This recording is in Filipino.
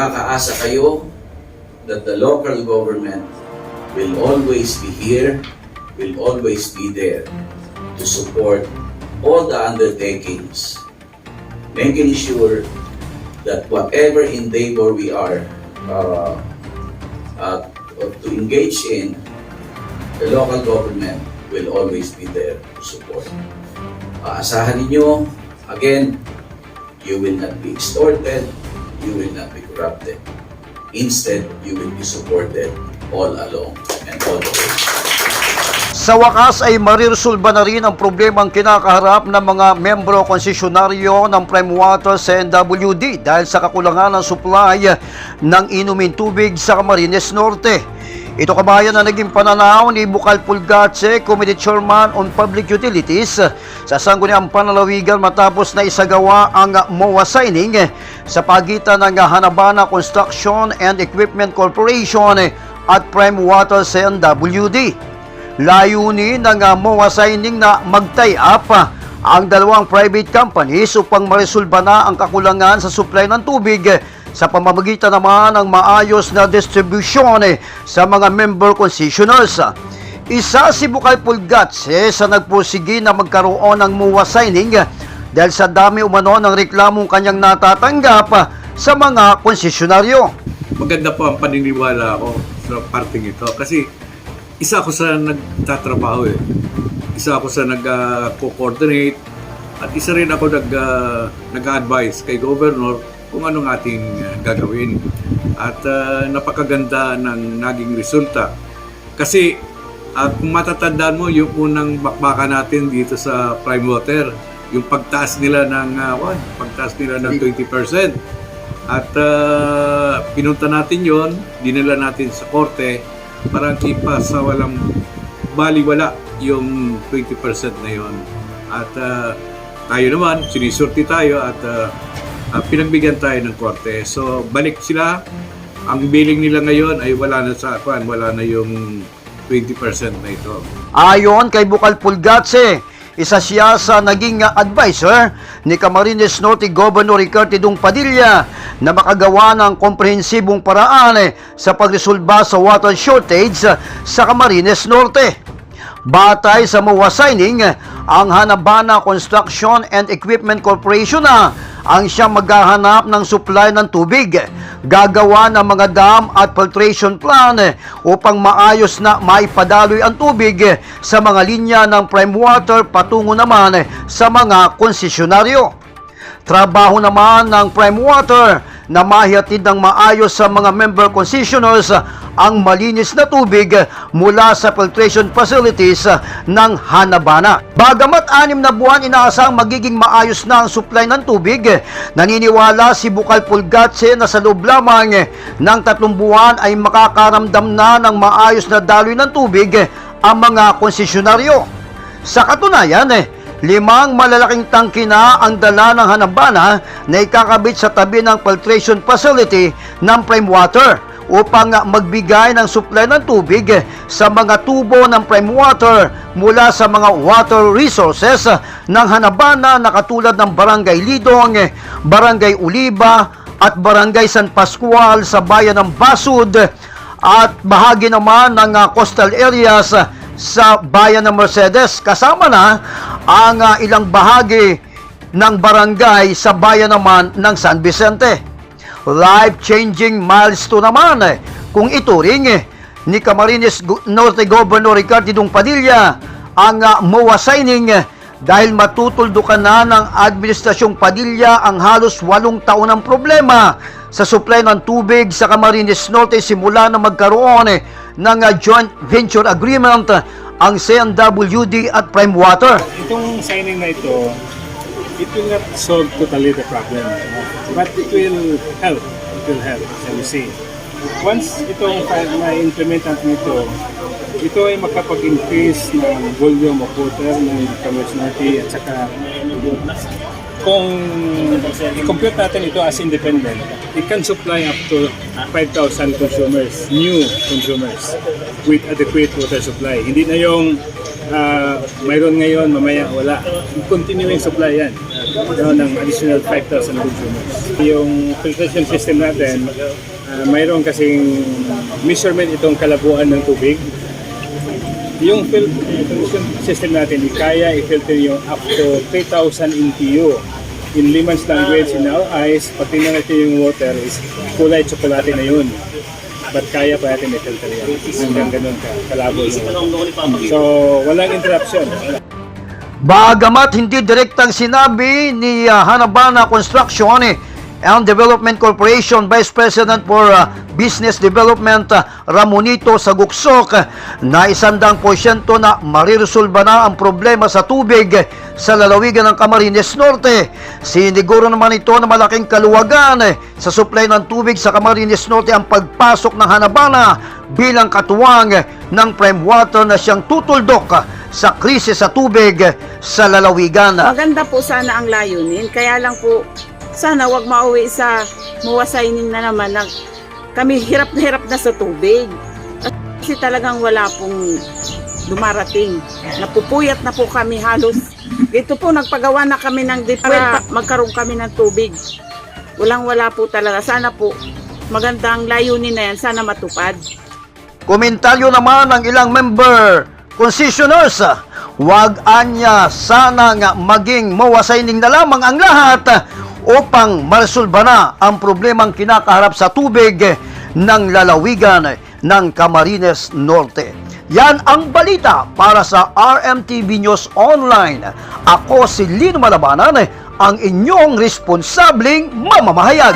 Makakaasa kayo that the local government will always be here, will always be there to support all the undertakings, making sure that whatever endeavor we are to engage in, the local government will always be there to support. Aasahan ninyo, again, you will not be extorted, you will not be corrupted. Instead, you will be supported all along and all the way. Sa wakas ay mariresolba na rin ang problemang kinakaharap ng mga membro konsesyonaryo ng Prime Water sa NWD dahil sa kakulangan ng supply ng inumin tubig sa Camarines Norte. Ito kabayan na naging pananaw ni Bucal Pulgatse, Committee Chairman on Public Utilities, sa sangguniang panlalawigan matapos na isagawa ang MOA signing sa pagitan ng Hanabana Construction and Equipment Corporation at Prime Water sa NWD. Layunin ng MOA signing na mag-tie up ang dalawang private companies upang maresolba na ang kakulangan sa supply ng tubig sa pamamagitan naman ng maayos na distribusyon sa mga member concessioners. Isa si Bucal Pulgatse sa nagpursige na magkaroon ng MOA signing dahil sa dami umano ng reklamong kanyang natatanggap sa mga konsesyonaryo. Maganda po ang paniniwala ko sa parting ito kasi isa ako sa nagtatrabaho Isa ako sa nag-coordinate at isa rin ako nag-advise kay Governor kung anong ating gagawin. At napakaganda ng naging resulta. Kasi kung matatandaan mo yung unang bakbakan natin dito sa Prime Water, yung pagtaas nila ng 20%. At pinunta natin yon, dinala natin sa korte para ipasa walang baliwala yung 20% na yon. At tayo naman, sinisurti tayo at pinagbigyan tayo ng korte. So balik sila, ang billing nila ngayon ay wala na yung 20% na ito. Ayon kay Bucal Pulgatse, isa siya sa naging advisor ni Camarines Norte Governor Ricardo Dung Padilla na makagawa ng komprehensibong paraan sa pagresolba sa water shortage sa Camarines Norte. Batay sa MOA signing, ang Hanabana Construction and Equipment Corporation ang siyang maghahanap ng supply ng tubig, gagawa ng mga dam at filtration plan upang maayos na maipadaloy ang tubig sa mga linya ng Prime Water patungo naman sa mga konsesyonaryo. Trabaho naman ng Prime Water na mahihatid ng maayos sa mga member concessioners ang malinis na tubig mula sa filtration facilities ng Hanabana. Bagamat 6 na buwan inaasang magiging maayos na ang supply ng tubig, naniniwala si Bucal Pulgatse na sa loob lamang ng 3 buwan ay makakaramdam na ng maayos na daloy ng tubig ang mga konsesyonaryo. Sa katunayan, 5 malalaking tangke na ang dala ng Hanabana na ikakabit sa tabi ng filtration facility ng Prime Water upang magbigay ng supply ng tubig sa mga tubo ng Prime Water mula sa mga water resources ng Hanabana na katulad ng Barangay Lidong, Barangay Uliba at Barangay San Pascual sa bayan ng Basud at bahagi naman ng coastal areas sa bayan ng Mercedes, kasama na ang ilang bahagi ng barangay sa bayan naman ng San Vicente. Life-changing milestone naman kung ituring ni Camarines Norte Governor Ricardo Dung Padilla ang MOA signing dahil matutuldukan na ng Administrasyong Padilla ang halos 8 taon ng problema sa supply ng tubig sa Camarines Norte simula na magkaroon ng joint venture agreement ang CNWD at Prime Water. Itong signing na ito, it will not solve totally the problem, but it will help. It will help, shall we say. Once itong ma-implement nito, ito ay makapag-increase ng volume of water ng Camarines Norte at saka kung i-compute natin ito as independent, it can supply up to 5,000 consumers, new consumers, with adequate water supply. Hindi na yung mayroon ngayon, mamaya wala. Continuing supply yan. ng additional 5,000 consumers. Yung filtration system natin, mayroon kasing measurement itong kalabuan ng tubig. Yung filtration system natin, kaya i-filter yung up to 3,000 NTU. In layman's language, in our eyes, pag tingnan natin yung water is kulay tsokolate na yun. But kaya pa natin i-filter yan. Hanggang ganun kalabo yun. So, walang interruption. Bagamat hindi direktang sinabi ni Hanabana Construction and Development Corporation Vice President for Business Development Ramonito Saguksok na 100% na mariresolba na ang problema sa tubig sa lalawigan ng Camarines Norte. Siniguro naman ito na malaking kaluwagan sa supply ng tubig sa Camarines Norte ang pagpasok ng Hanabana bilang katuwang ng prime water na siyang tutuldok sa krisis sa tubig sa lalawigan. Maganda po sana ang layunin, kaya lang po sana wag mauwi sa muwasayning na naman na kami hirap na sa tubig. Kasi talagang wala pong dumarating. Napupuyat na po kami halos. Dito po nagpagawa na kami ng para magkaroon kami ng tubig. Wala po talaga. Sana po magandang layunin na yan. Sana matupad. Komentaryo naman ng ilang member concessioners, wag anya sana nga maging mawasayning na lamang ang lahat upang maresolba na ang problemang kinakaharap sa tubig ng lalawigan ng Camarines Norte. Yan ang balita para sa RMTV News Online. Ako si Lino Malabanan, ang inyong responsabling mamamahayag.